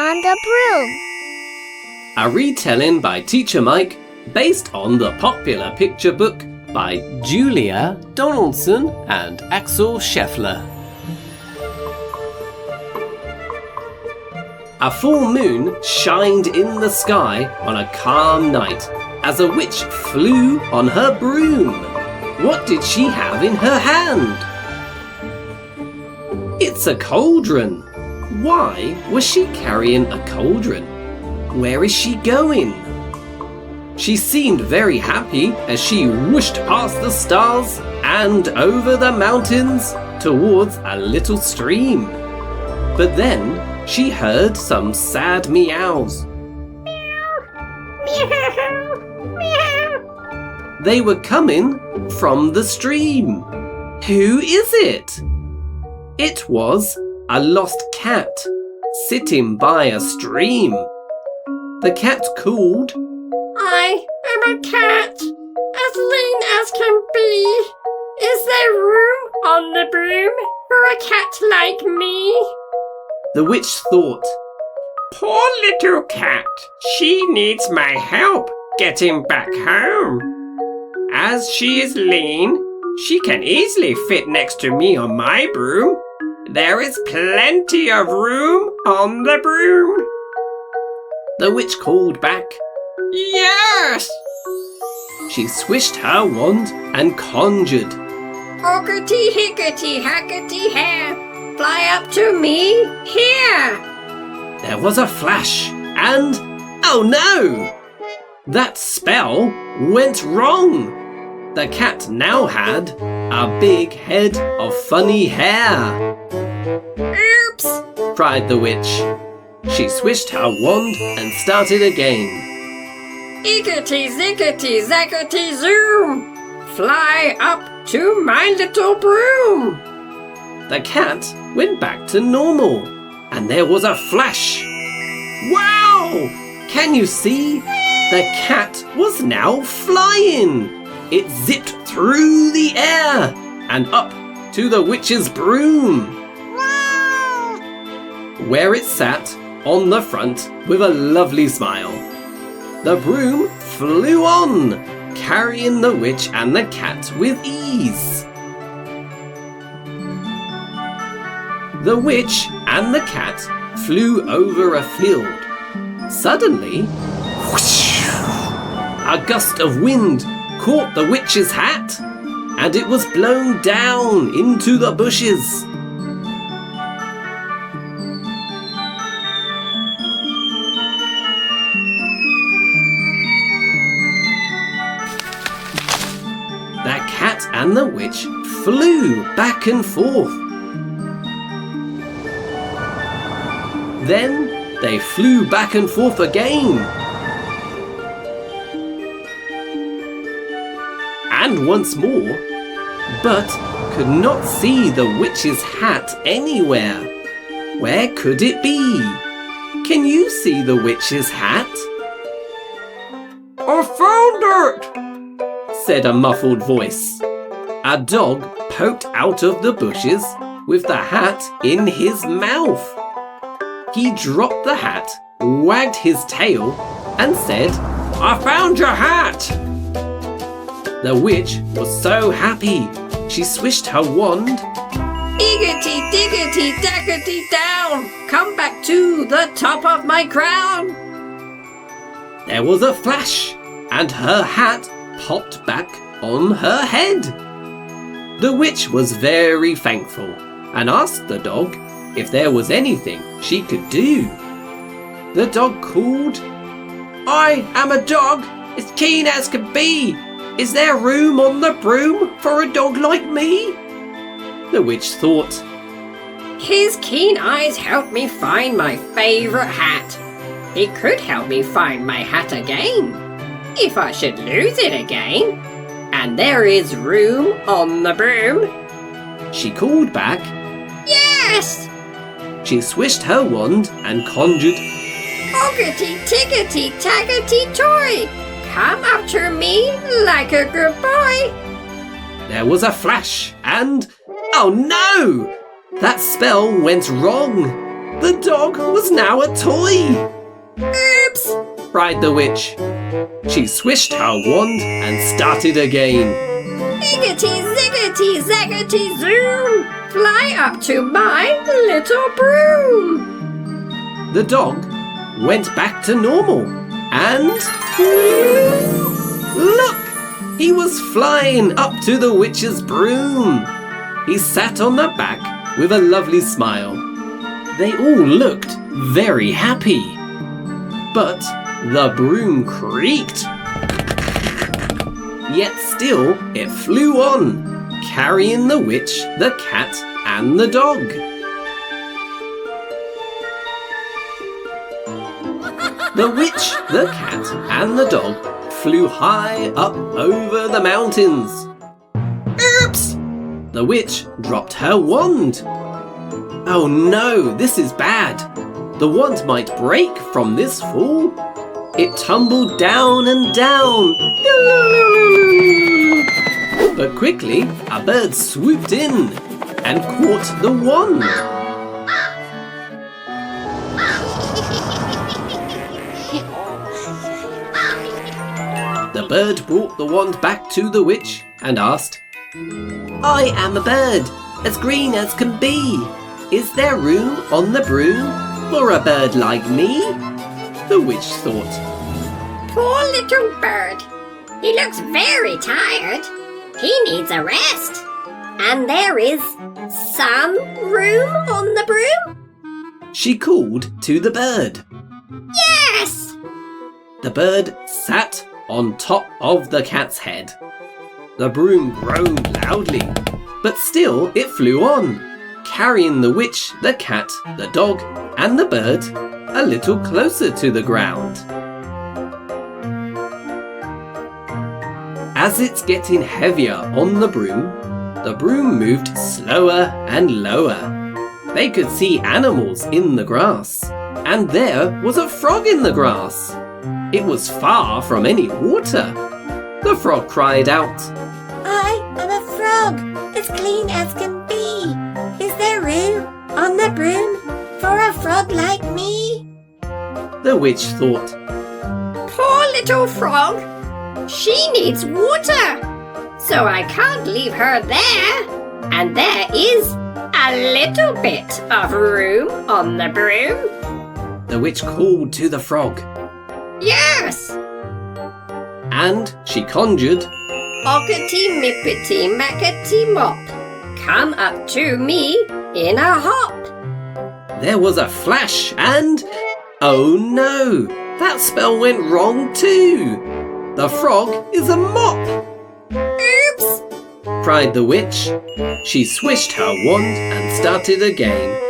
on the Broom. A retelling by Teacher Mike based on the popular picture book by Julia Donaldson and Axel Scheffler. A full moon shined in the sky on a calm night as a witch flew on her broom. What did she have in her hand? It's a cauldron. Why was she carrying a cauldron? Where is she going? She seemed very happy as she whooshed past the stars and over the mountains towards a little stream. But then she heard some sad meows. Meow, meow. They were coming from the stream. Who is it? It was a lost cat sitting by a stream. The cat called, I am a cat, as lean as can be. Is there room on the broom for a cat like me? The witch thought, Poor little cat, she needs my help getting back home. As she is lean, she can easily fit next to me on my broom. There is plenty of room on the broom. The witch called back. Yes! She swished her wand and conjured. Hoggity higgity haggity hair, fly up to me here. There was a flash and, oh no! That spell went wrong. The cat now had a big head of funny hair. Oops! Cried the witch. She swished her wand and started again. Iggity ziggity zaggity zoom, fly up to my little broom. The cat went back to normal, and there was a flash. Wow! Can you see? The cat was now flying. It zipped through the air and up to the witch's broom, where it sat on the front with a lovely smile. The broom flew on, carrying the witch and the cat with ease. The witch and the cat flew over a field. Suddenly, whoosh, a gust of wind caught the witch's hat, and it was blown down into the bushes. The cat and the witch flew back and forth. Then they flew back and forth again. And once more, but could not see the witch's hat anywhere. Where could it be? Can you see the witch's hat? I found it! Said a muffled voice. A dog poked out of the bushes with the hat in his mouth. He dropped the hat, wagged his tail, and said, I found your hat! The witch was so happy. She swished her wand. Iggity diggity daggity down, come back to the top of my crown. There was a flash, and her hat popped back on her head. The witch was very thankful and asked the dog if there was anything she could do. The dog called, I am a dog, as keen as can be. Is there room on the broom for a dog like me? The witch thought, His keen eyes helped me find my favourite hat. He could help me find my hat again, if I should lose it again. And there is room on the broom. She called back. Yes! She swished her wand and conjured, Hoggity tiggity taggity toy, come up to me like a good boy. There was a flash and, oh no! That spell went wrong. The dog was now a toy! Oops! Cried the witch. She swished her wand and started again. Ziggity, ziggity, zaggity, zoom! Fly up to my little broom! The dog went back to normal and... Look! He was flying up to the witch's broom. He sat on the back with a lovely smile. They all looked very happy. But the broom creaked. Yet still it flew on, carrying the witch, the cat, and the dog. The witch, the cat, and the dog flew high up over the mountains. Oops! The witch dropped her wand. Oh no, this is bad. The wand might break from this fall. It tumbled down and down. But quickly, a bird swooped in and caught the wand. The bird brought the wand back to the witch and asked, I am a bird, as green as can be. Is there room on the broom for a bird like me? The witch thought. Poor little bird. He looks very tired. He needs a rest. And there is some room on the broom? She called to the bird. Yes! The bird sat on top of the cat's head. The broom groaned loudly, but still it flew on, carrying the witch, the cat, the dog, and the bird a little closer to the ground. As it's getting heavier on the broom moved slower and lower. They could see animals in the grass, and there was a frog in the grass. It was far from any water. The frog cried out, I am a frog, as clean as can be. Is there room on the broom for a frog like me? The witch thought. Poor little frog. She needs water. So I can't leave her there. And there is a little bit of room on the broom. The witch called to the frog, Yes! and she conjured, Ockety mippety mackety mop. Come up to me in a hop. There was a flash and... Oh no! That spell went wrong too! The frog is a mop! Oops! Cried the witch. She swished her wand and started again.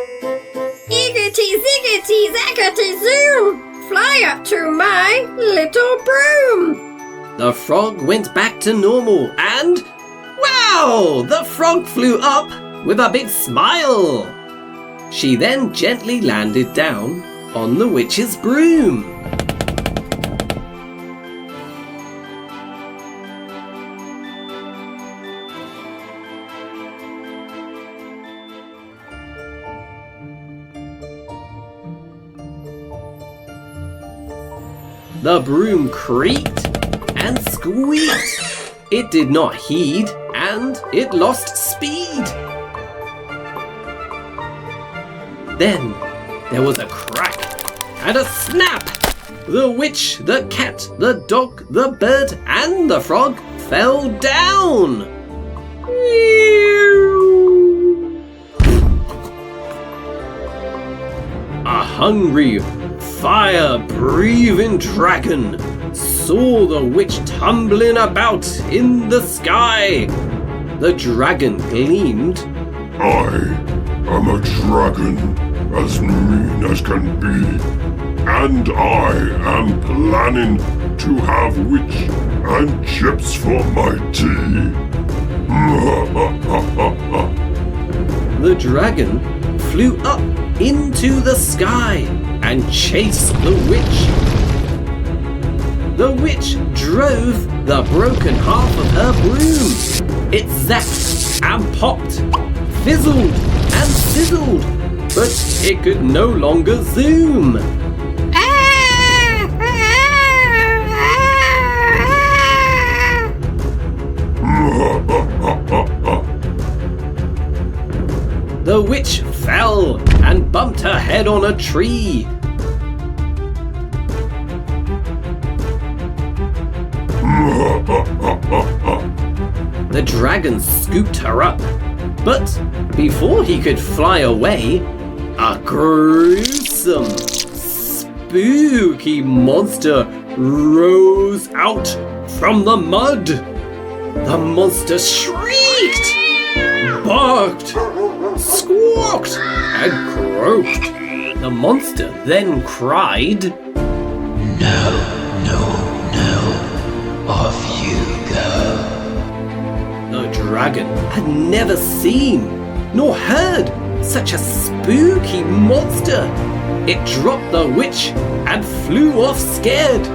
Iggity ziggity zackety zoom! Fly up to my little broom. The frog went back to normal and... Wow! The frog flew up with a big smile! She then gently landed down on the witch's broom. The broom creaked and squeaked. It did not heed and it lost speed. Then there was a crack and a snap. The witch, the cat, the dog, the bird, and the frog fell down. A hungry, fire-breathing dragon saw the witch tumbling about in the sky. The dragon gleamed. I am a dragon, as mean as can be, and I am planning to have witch and chips for my tea. The dragon flew up into the sky and chased the witch. The witch drove the broken half of her broom. It zapped and popped, fizzled and sizzled, but it could no longer zoom. The witch fell and bumped her head on a tree. The dragon scooped her up, but before he could fly away, a gruesome, spooky monster rose out from the mud. The monster shrieked, barked, squawked, and croaked. The monster then cried, No, off you go. The dragon had never seen nor heard such a spooky monster. It dropped the witch and flew off scared.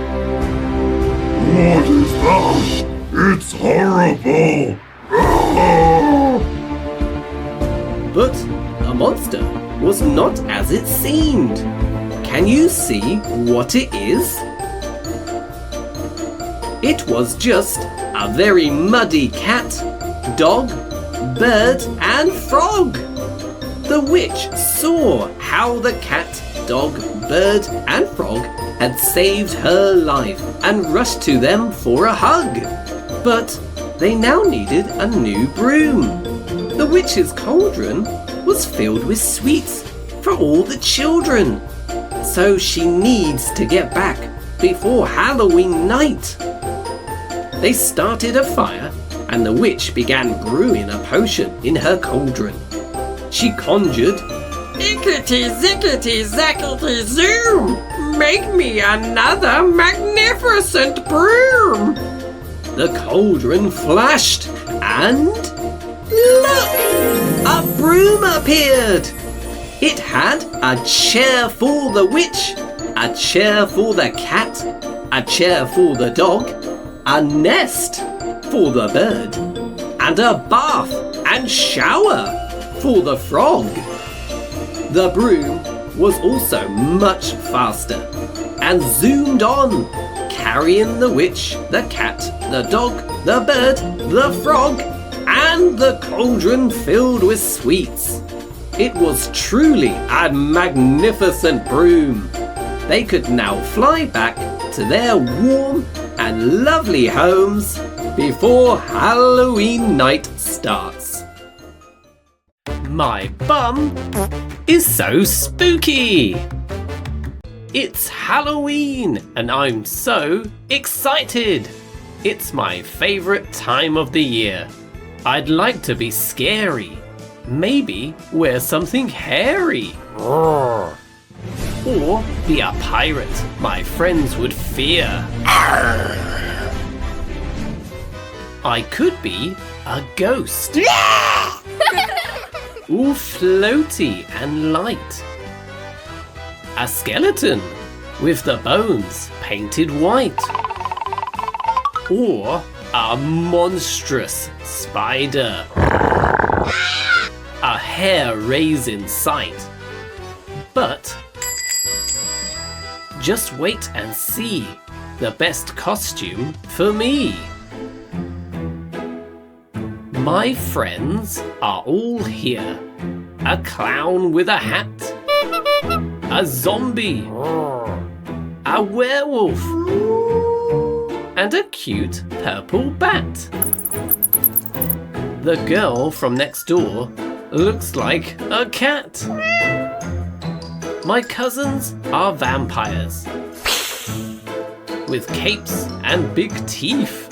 What is that? It's horrible! Ah! But the monster was not as it seemed. Can you see what it is? It was just a very muddy cat, dog, bird, and frog. The witch saw how the cat, dog, bird, and frog had saved her life and rushed to them for a hug. But they now needed a new broom. The witch's cauldron was filled with sweets for all the children. So she needs to get back before Halloween night. They started a fire and the witch began brewing a potion in her cauldron. She conjured, Ickety zickety zackety zoom! Make me another magnificent broom! the cauldron flashed and look! A broom appeared! It had a chair for the witch, a chair for the cat, a chair for the dog, a nest for the bird, and a bath and shower for the frog. The broom was also much faster and zoomed on, carrying the witch, the cat, the dog, the bird, the frog, and the cauldron filled with sweets. It was truly a magnificent broom. They could now fly back to their warm and lovely homes before Halloween night starts. My bum is so spooky! It's Halloween and I'm so excited! It's my favourite time of the year. I'd like to be scary. Maybe wear something hairy. Or be a pirate my friends would fear. I could be a ghost. All floaty and light. A skeleton with the bones painted white. Or a monstrous spider. A hair-raising sight. But just wait and see the best costume for me. My friends are all here. A clown with a hat. A zombie. A werewolf. And a cute purple bat. The girl from next door looks like a cat. My cousins are vampires with capes and big teeth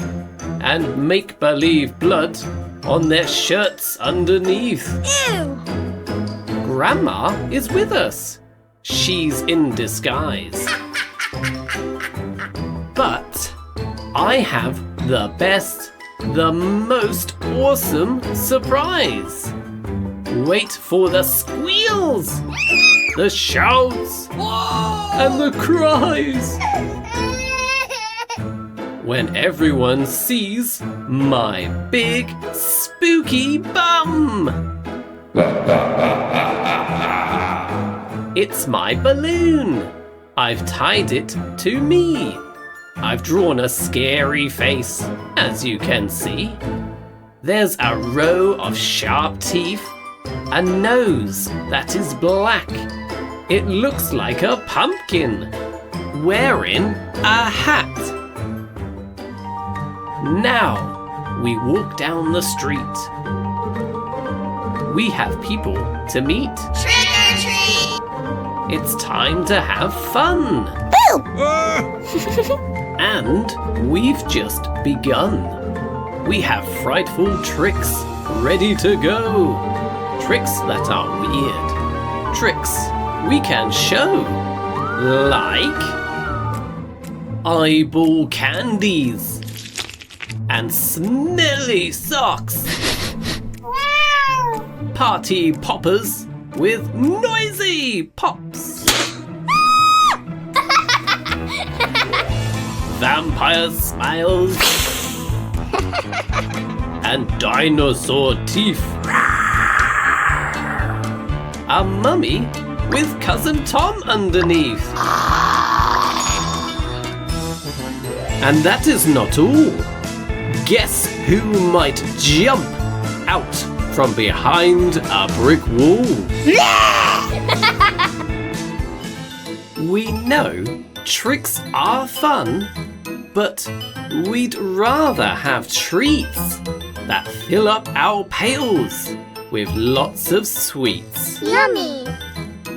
and make-believe blood on their shirts underneath. Ew! Grandma is with us. She's in disguise. But I have the best, the most awesome surprise. Wait for the squeals, the shouts, and the cries. When everyone sees my big spooky bum. It's my balloon. I've tied it to me. I've drawn a scary face, as you can see. There's a row of sharp teeth, a nose that is black. It looks like a pumpkin, wearing a hat. Now we walk down the street. We have people to meet. Trick or treat! It's time to have fun. And we've just begun. We have frightful tricks ready to go. Tricks that are weird. Tricks we can show. Like eyeball candies and smelly socks. Party poppers with noisy pops. Vampire smiles and dinosaur teeth. A mummy with Cousin Tom underneath. And that is not all. Guess who might jump out from behind a brick wall? We know tricks are fun, but we'd rather have treats that fill up our pails with lots of sweets. Yummy!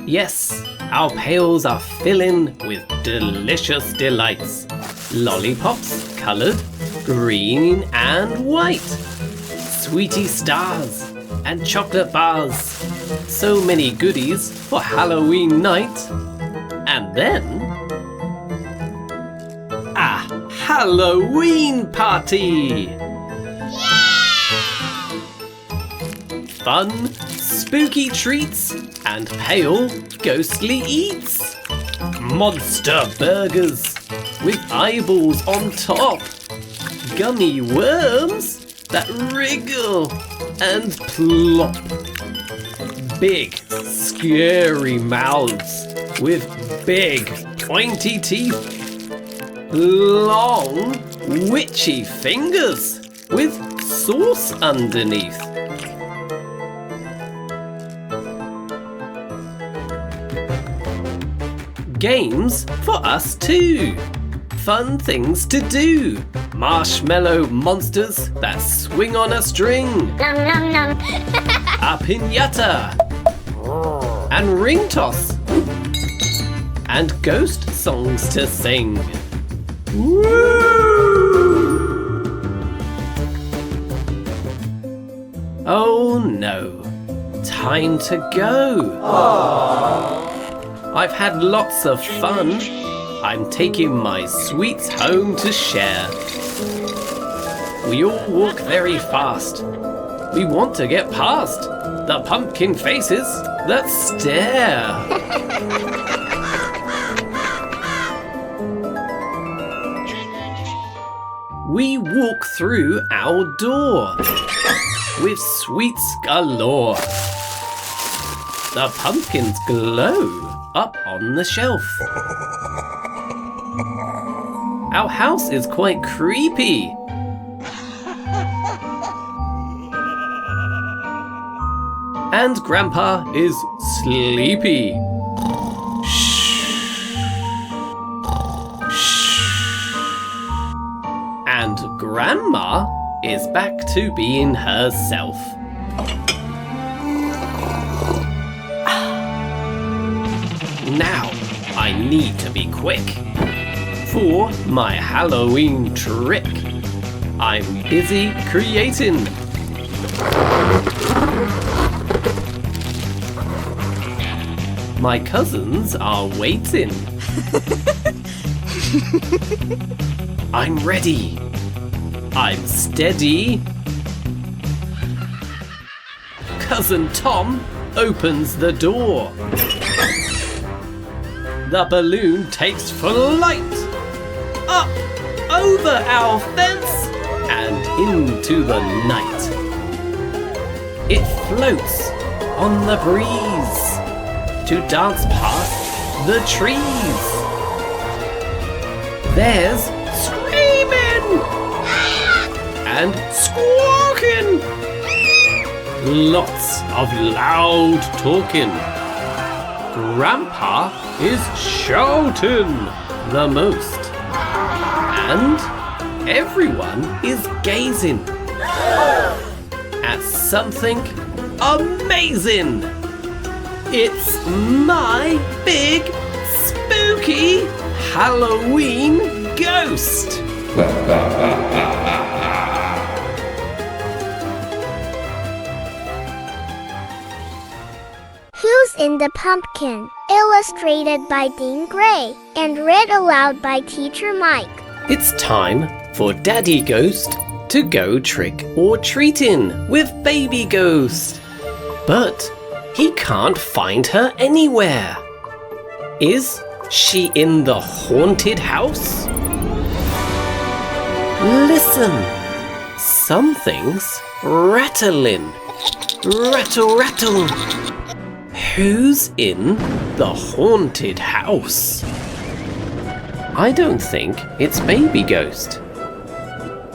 Yes, our pails are filling with delicious delights. Lollipops coloured green and white. Sweetie stars and chocolate bars. So many goodies for Halloween night. And then a Halloween party! Fun, spooky treats and pale, ghostly eats. Monster burgers with eyeballs on top. Gummy worms that wriggle and plop. Big, scary mouths with big, pointy teeth. Long, witchy fingers with sauce underneath. Games for us too. Fun things to do. Marshmallow monsters that swing on a string. Nom nom nom. A piñata. And ring toss. And ghost songs to sing. Woo! Oh no. Time to go. I've had lots of fun. I'm taking my sweets home to share. We all walk very fast. We want to get past the pumpkin faces that stare. We walk through our door with sweets galore. The pumpkins glow up on the shelf. Our house is quite creepy. And Grandpa is sleepy. And Grandma is back to being herself. Now I need to be quick for my Halloween trick. I'm busy creating. My cousins are waiting. I'm ready. I'm steady. Cousin Tom opens the door. The balloon takes flight. Up over our fence and into the night. It floats on the breeze. to dance past the trees. There's screaming and squawking. Lots of loud talking. Grandpa is shouting the most. And everyone is gazing at something amazing. It's my big spooky Halloween ghost. Who's in the Pumpkin? Illustrated by Dean Gray and read aloud by Teacher Mike. It's time for Daddy Ghost to go trick or treating with Baby Ghost. But he can't find her anywhere. Is she in the haunted house? Listen, something's rattling. Rattle, rattle. Who's in the haunted house? I don't think it's Baby Ghost.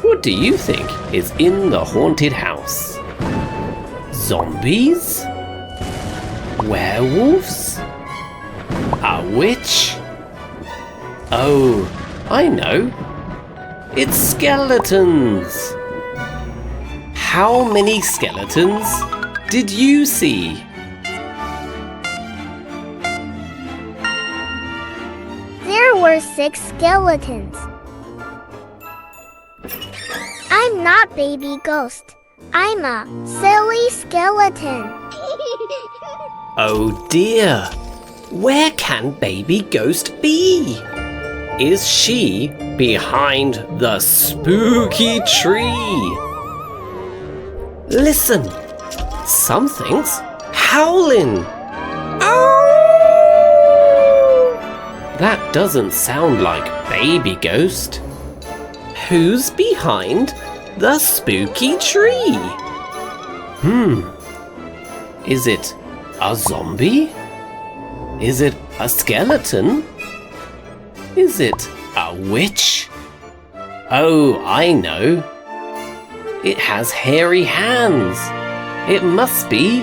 What do you think is in the haunted house? Zombies? Werewolves? A witch? Oh, I know. It's skeletons. How many skeletons did you see? There were 6 skeletons. I'm not Baby Ghost. I'm a silly skeleton. Oh dear. Where can Baby Ghost be? Is she behind the spooky tree? Listen, something's howling. Oh! That doesn't sound like Baby Ghost. Who's behind the spooky tree? Is it a zombie? Is it a skeleton? Is it a witch? Oh, I know. It has hairy hands. It must be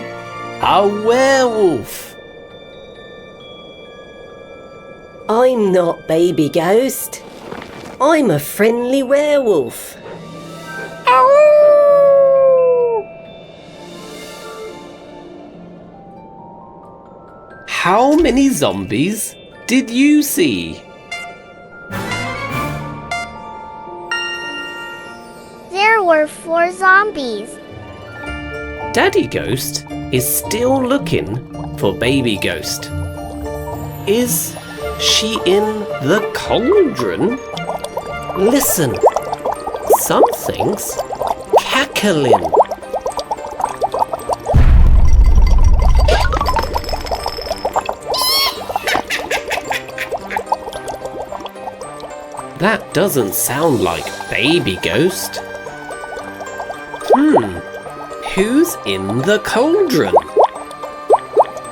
a werewolf. I'm not Baby Ghost. I'm a friendly werewolf. How many zombies did you see? There were 4 zombies. Daddy Ghost is still looking for Baby Ghost. Is she in the cauldron? Listen, something's cackling. That doesn't sound like Baby Ghost. Who's in the cauldron?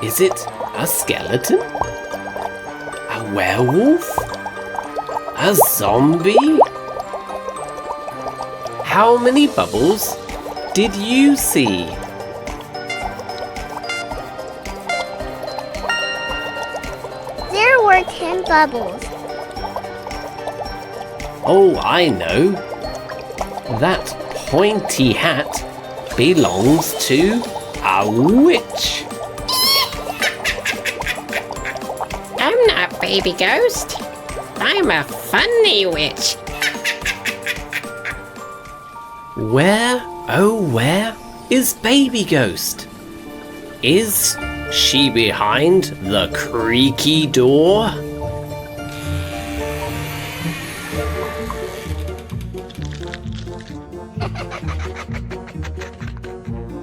Is it a skeleton? A werewolf? A zombie? How many bubbles did you see? There were 10 bubbles. Oh, I know. That pointy hat belongs to a witch. I'm not Baby Ghost. I'm a funny witch. Where, oh where is Baby Ghost? Is she behind the creaky door?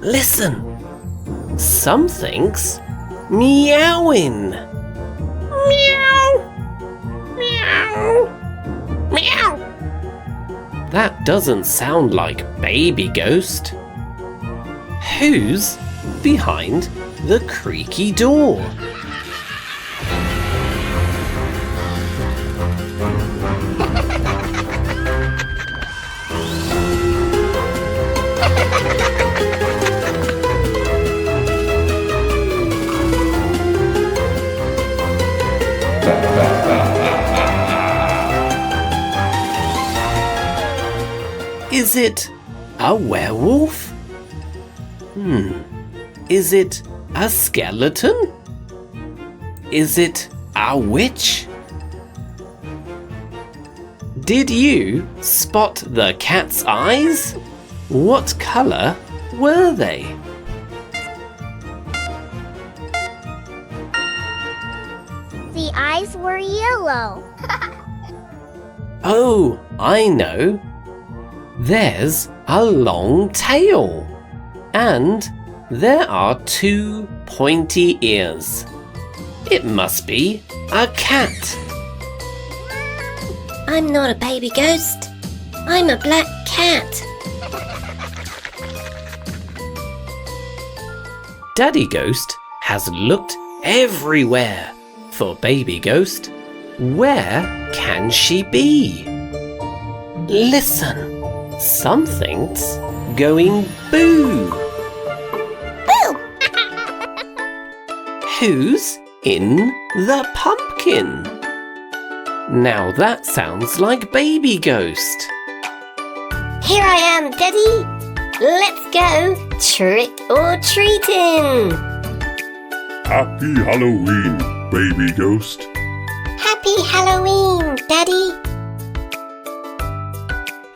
Listen, something's meowing. Meow. Meow. Meow. That doesn't sound like Baby Ghost. Who's behind the creaky door? Is it a werewolf? Is it a skeleton? Is it a witch? Did you spot the cat's eyes? What colour were they? The eyes were yellow. Oh, I know. There's a long tail. And there are 2 pointy ears. It must be a cat. I'm not a baby ghost. I'm a black cat. Daddy Ghost has looked everywhere for Baby Ghost. Where can she be? Listen, something's going boo. Boo! Who's in the pumpkin? Now that sounds like Baby Ghost. Here I am, Daddy. Let's go trick or treating. Happy Halloween, Baby Ghost. Happy Halloween, Daddy.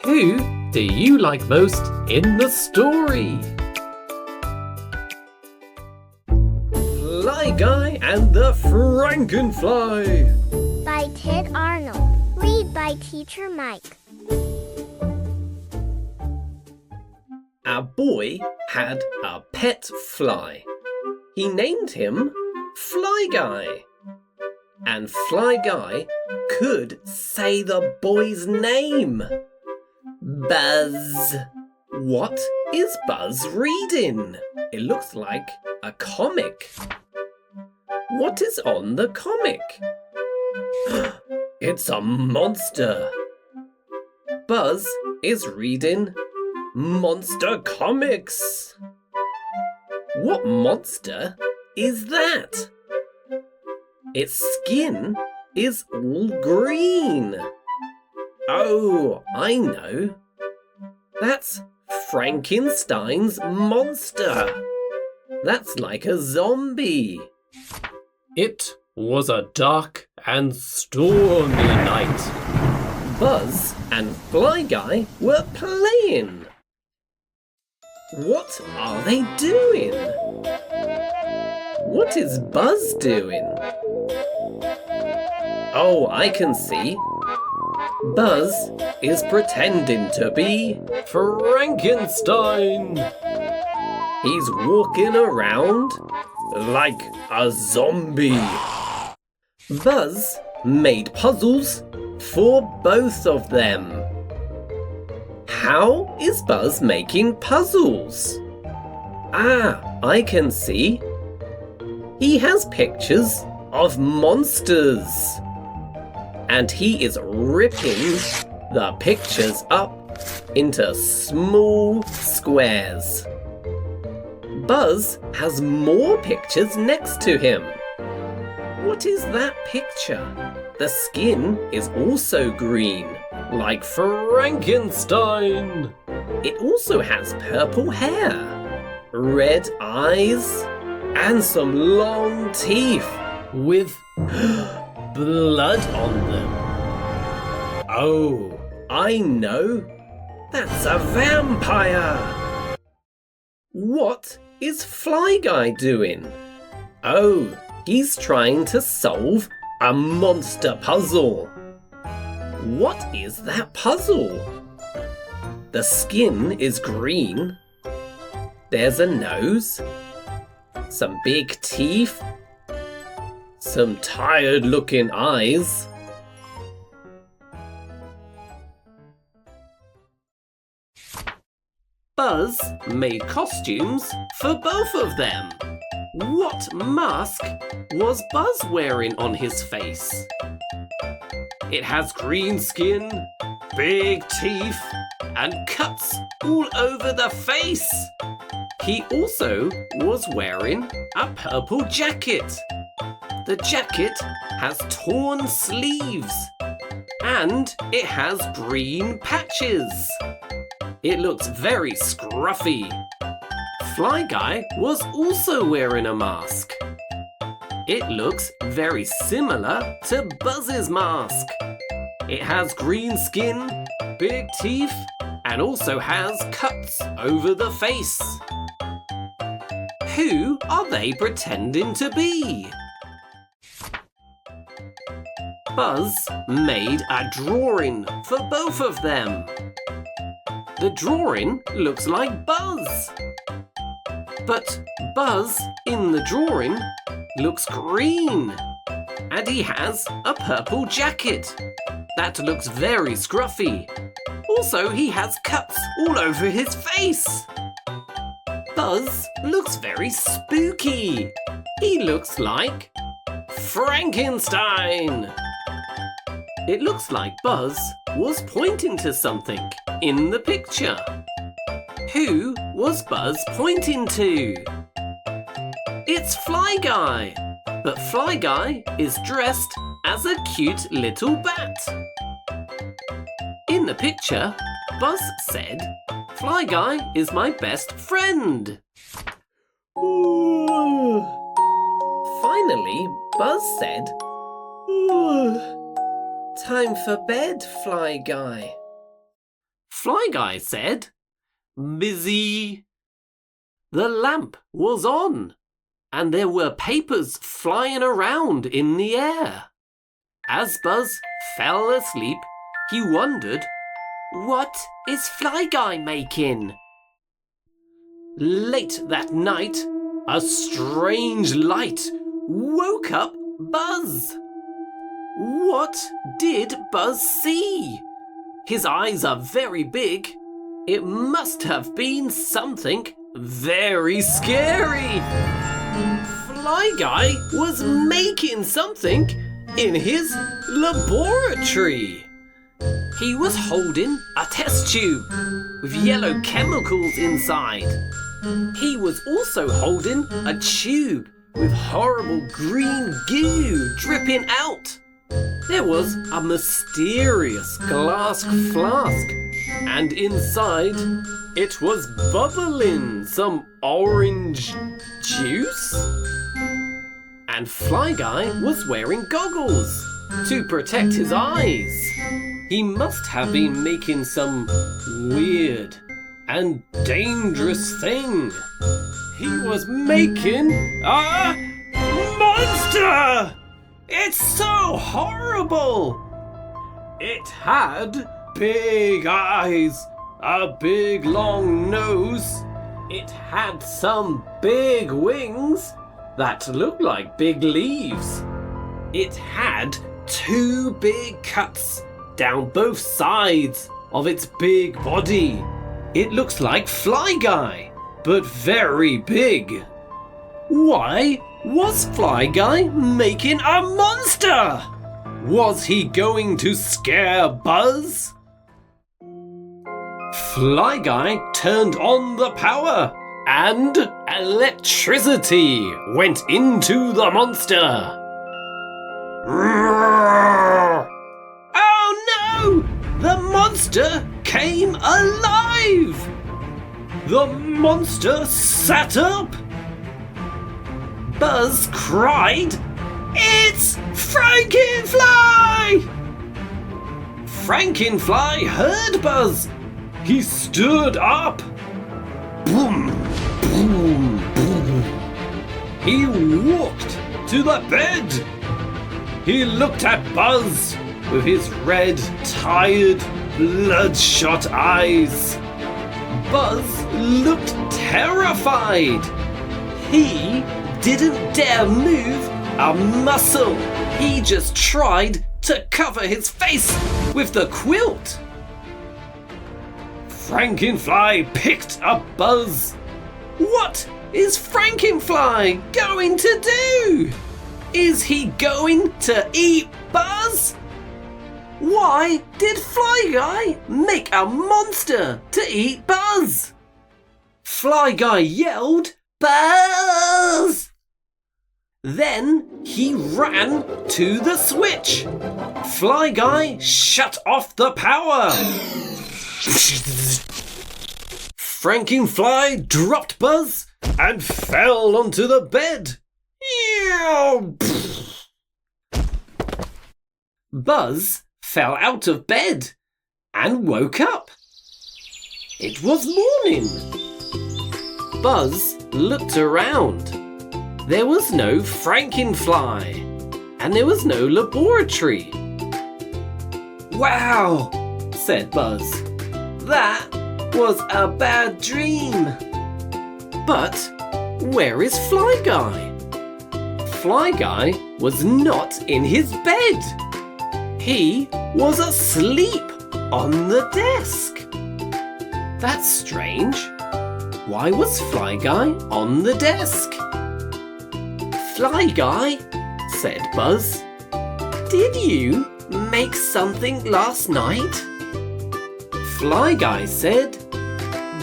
Who do you like most in the story? Fly Guy and the Frankenfly. By Ted Arnold. Read by Teacher Mike. A boy had a pet fly. He named him Fly Guy. And Fly Guy could say the boy's name. Buzz. What is Buzz reading? It looks like a comic. What is on the comic? It's a monster. Buzz is reading Monster Comics. What monster is that? Its skin is all green. Oh, I know. That's Frankenstein's monster. That's like a zombie. It was a dark and stormy night. Buzz and Fly Guy were playing. What are they doing? What is Buzz doing? Oh, I can see. Buzz is pretending to be Frankenstein. He's walking around like a zombie. Buzz made puzzles for both of them. How is Buzz making puzzles? Ah, I can see. He has pictures of monsters. And he is ripping the pictures up into small squares. Buzz has more pictures next to him. What is that picture? The skin is also green, like Frankenstein. It also has purple hair, red eyes, and some long teeth with blood on them. Oh, I know. That's a vampire. What is Fly Guy doing? Oh, he's trying to solve a monster puzzle. What is that puzzle? The skin is green. There's a nose, some big teeth, some tired-looking eyes. Buzz made costumes for both of them. What mask was Buzz wearing on his face? It has green skin, big teeth, and cuts all over the face. He also was wearing a purple jacket. The jacket has torn sleeves and it has green patches. It looks very scruffy. Fly Guy was also wearing a mask. It looks very similar to Buzz's mask. It has green skin, big teeth, and also has cuts over the face. Who are they pretending to be? Buzz made a drawing for both of them. The drawing looks like Buzz. But Buzz in the drawing looks green. And he has a purple jacket. That looks very scruffy. Also, he has cuts all over his face. Buzz looks very spooky. He looks like Frankenstein. It looks like Buzz was pointing to something in the picture. Who was Buzz pointing to? It's Fly Guy. But Fly Guy is dressed as a cute little bat. In the picture, Buzz said, "Fly Guy is my best friend." Ooh. Finally, Buzz said, "Ooh. Time for bed, Fly Guy." Fly Guy said, "Busy." The lamp was on, and there were papers flying around in the air. As Buzz fell asleep, he wondered, what is Fly Guy making? Late that night, a strange light woke up Buzz. What did Buzz see? His eyes are very big. It must have been something very scary. Fly Guy was making something in his laboratory. He was holding a test tube with yellow chemicals inside. He was also holding a tube with horrible green goo dripping out. There was a mysterious glass flask, and inside it was bubbling some orange juice. And Fly Guy was wearing goggles to protect his eyes. He must have been making some weird and dangerous thing. He was making a monster! It's so horrible! It had big eyes, a big long nose. It had some big wings that looked like big leaves. It had 2 big cuts down both sides of its big body. It looks like Fly Guy, but very big. Why was Fly Guy making a monster? Was he going to scare Buzz? Fly Guy turned on the power and electricity went into the monster. Oh no! The monster came alive! The monster sat up! Buzz cried, "It's Frankenfly!" Frankenfly heard Buzz. He stood up. Boom, boom, boom. He walked to the bed. He looked at Buzz with his red, tired, bloodshot eyes. Buzz looked terrified. He didn't dare move a muscle. He just tried to cover his face with the quilt. Frankenfly picked up Buzz. What is Frankenfly going to do? Is he going to eat Buzz? Why did Fly Guy make a monster to eat Buzz? Fly Guy yelled, "Buzz!" Then he ran to the switch. Fly Guy shut off the power. Frankenfly dropped Buzz and fell onto the bed. Ew! Buzz fell out of bed and woke up. It was morning. Buzz looked around. There was no Frankenfly, and there was no laboratory. Wow, said Buzz. That was a bad dream. But where is Fly Guy? Fly Guy was not in his bed. He was asleep on the desk. That's strange. Why was Fly Guy on the desk? Fly Guy, said Buzz, did you make something last night? Fly Guy said,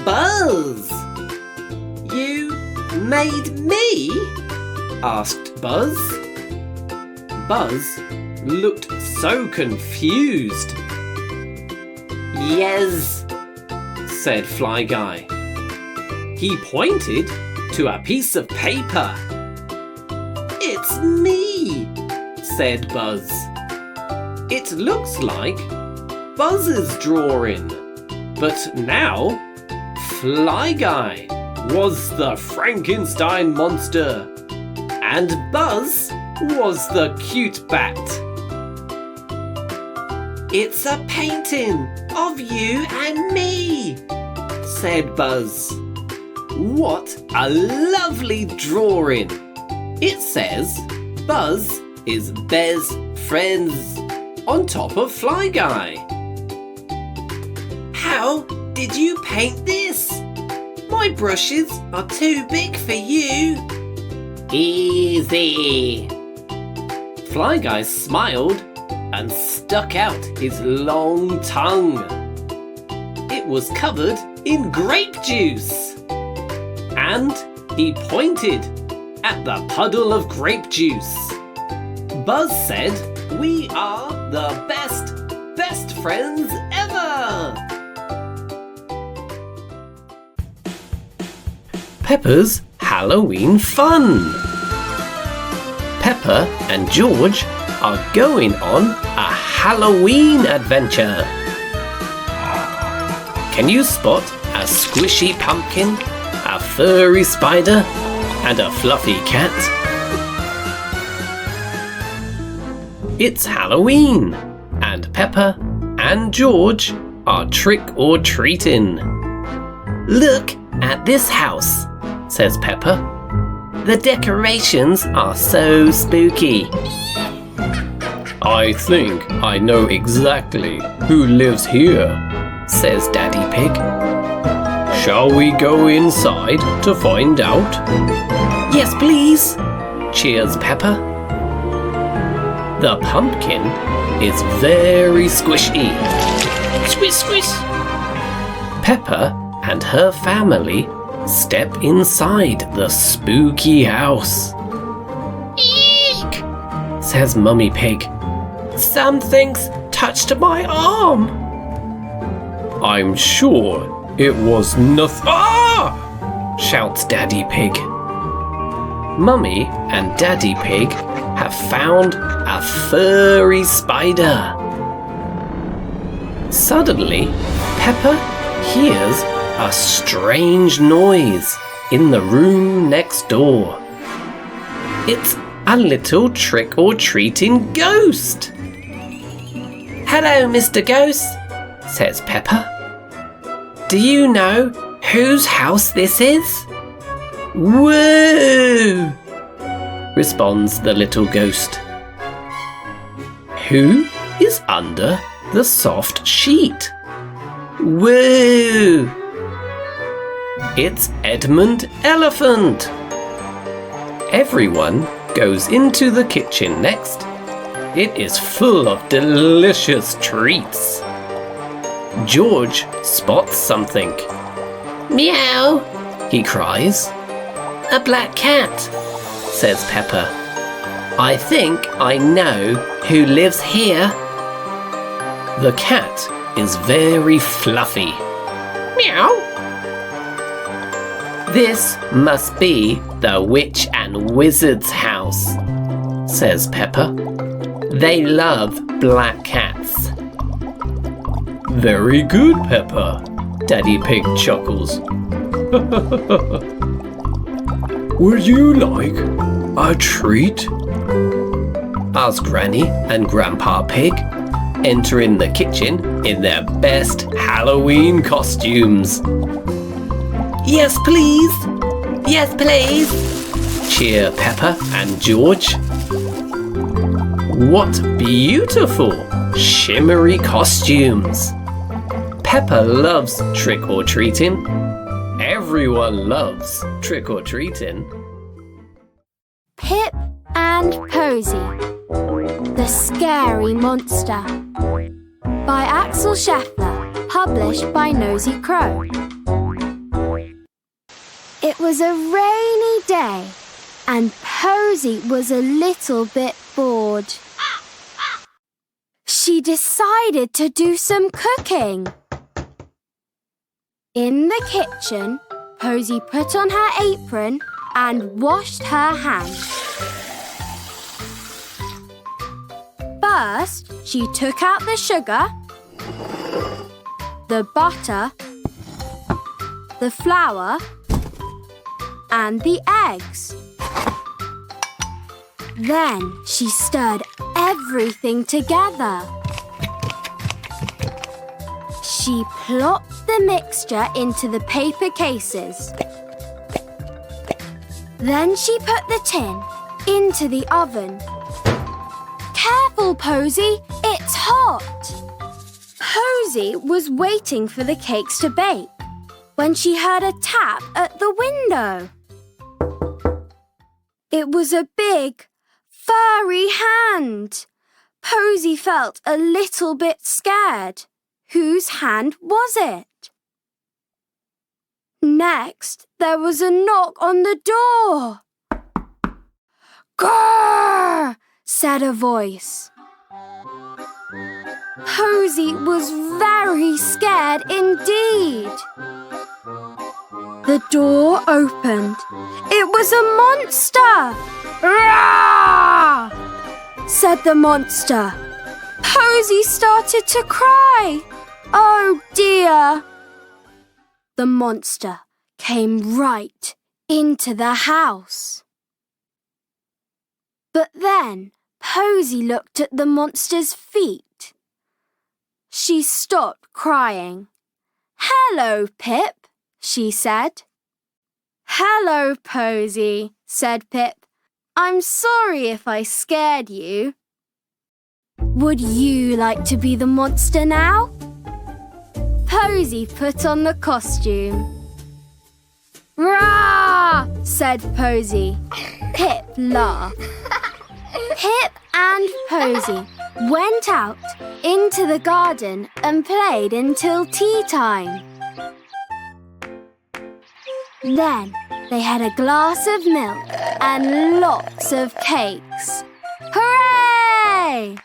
Buzz, you made me? Asked Buzz. Buzz looked so confused. Yes, said Fly Guy. He pointed to a piece of paper. It's me, said Buzz. It looks like Buzz's drawing, but now Fly Guy was the Frankenstein monster, and Buzz was the cute bat. It's a painting of you and me, said Buzz. What a lovely drawing! It says Buzz is best friends on top of Fly Guy. How did you paint this? My brushes are too big for you. Easy. Fly Guy smiled and stuck out his long tongue. It was covered in grape juice. And he pointed at the puddle of grape juice. Buzz said, we are the best friends ever! Peppa's Halloween fun! Peppa and George are going on a Halloween adventure. Can you spot a squishy pumpkin, a furry spider, and a fluffy cat? It's Halloween, and Peppa and George are trick-or-treating. Look at this house, says Peppa. The decorations are so spooky. I think I know exactly who lives here, says Daddy Pig. Shall we go inside to find out? Yes, please, cheers Peppa. The pumpkin is very squishy. Squish, squish! Peppa and her family step inside the spooky house. Eek! Says Mummy Pig. Something's touched my arm. I'm sure it was nothing. Ah! Shouts Daddy Pig. Mummy and Daddy Pig have found a furry spider. Suddenly, Peppa hears a strange noise in the room next door. It's a little trick-or-treating ghost. Hello, Mr. Ghost, says Peppa. Do you know whose house this is? Woo! Responds the little ghost. Who is under the soft sheet? Woo! It's Edmund Elephant. Everyone goes into the kitchen next. It is full of delicious treats. George spots something. Meow, he cries. A black cat, says Peppa. I think I know who lives here. The cat is very fluffy. Meow. This must be the witch and wizard's house, says Peppa. They love black cats. Very good, Peppa, Daddy Pig chuckles. Would you like a treat? Asked Granny and Grandpa Pig, entering the kitchen in their best Halloween costumes. Yes, please. Yes, please, cheer Peppa and George. What beautiful, shimmery costumes. Peppa loves trick-or-treating. Everyone loves trick-or-treating. Pip and Posy, The Scary Monster, by Axel Scheffler, published by Nosy Crow. It was a rainy day, and Posy was a little bit bored. She decided to do some cooking. In the kitchen, Posy put on her apron and washed her hands. First, she took out the sugar, the butter, the flour, and the eggs. Then she stirred everything together. She plopped the mixture into the paper cases. Then she put the tin into the oven. Careful, Posy, it's hot! Posy was waiting for the cakes to bake when she heard a tap at the window. It was a big, furry hand. Posy felt a little bit scared. Whose hand was it? Next, there was a knock on the door. "Grrr!" said a voice. Posy was very scared indeed. The door opened. It was a monster! "Roar!" said the monster. Posy started to cry. Oh dear! The monster came right into the house. But then Posy looked at the monster's feet. She stopped crying. "Hello, Pip," she said. "Hello, Posy," said Pip. "I'm sorry if I scared you." Would you like to be the monster now? Posy put on the costume. "Rah!" said Posy. Pip laughed. Pip and Posy went out into the garden and played until tea time. Then they had a glass of milk and lots of cakes. Hooray!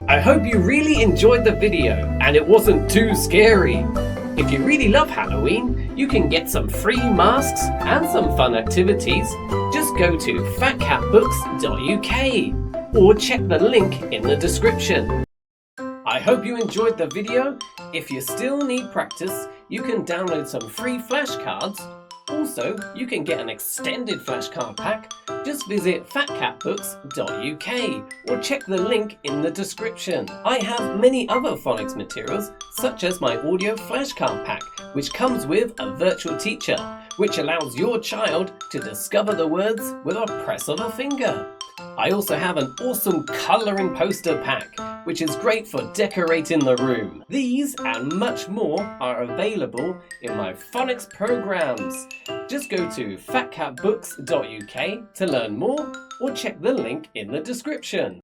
I hope you really enjoyed the video and it wasn't too scary. If you really love Halloween, you can get some free masks and some fun activities. Just go to fatcatbooks.uk or check the link in the description. I hope you enjoyed the video. If you still need practice, you can download some free flashcards. Also, you can get an extended flashcard pack. Just visit fatcatbooks.uk or check the link in the description. I have many other phonics materials, such as my audio flashcard pack, which comes with a virtual teacher, which allows your child to discover the words with a press of a finger. I also have an awesome colouring poster pack, which is great for decorating the room. These and much more are available in my phonics programs. Just go to fatcatbooks.uk to learn more or check the link in the description.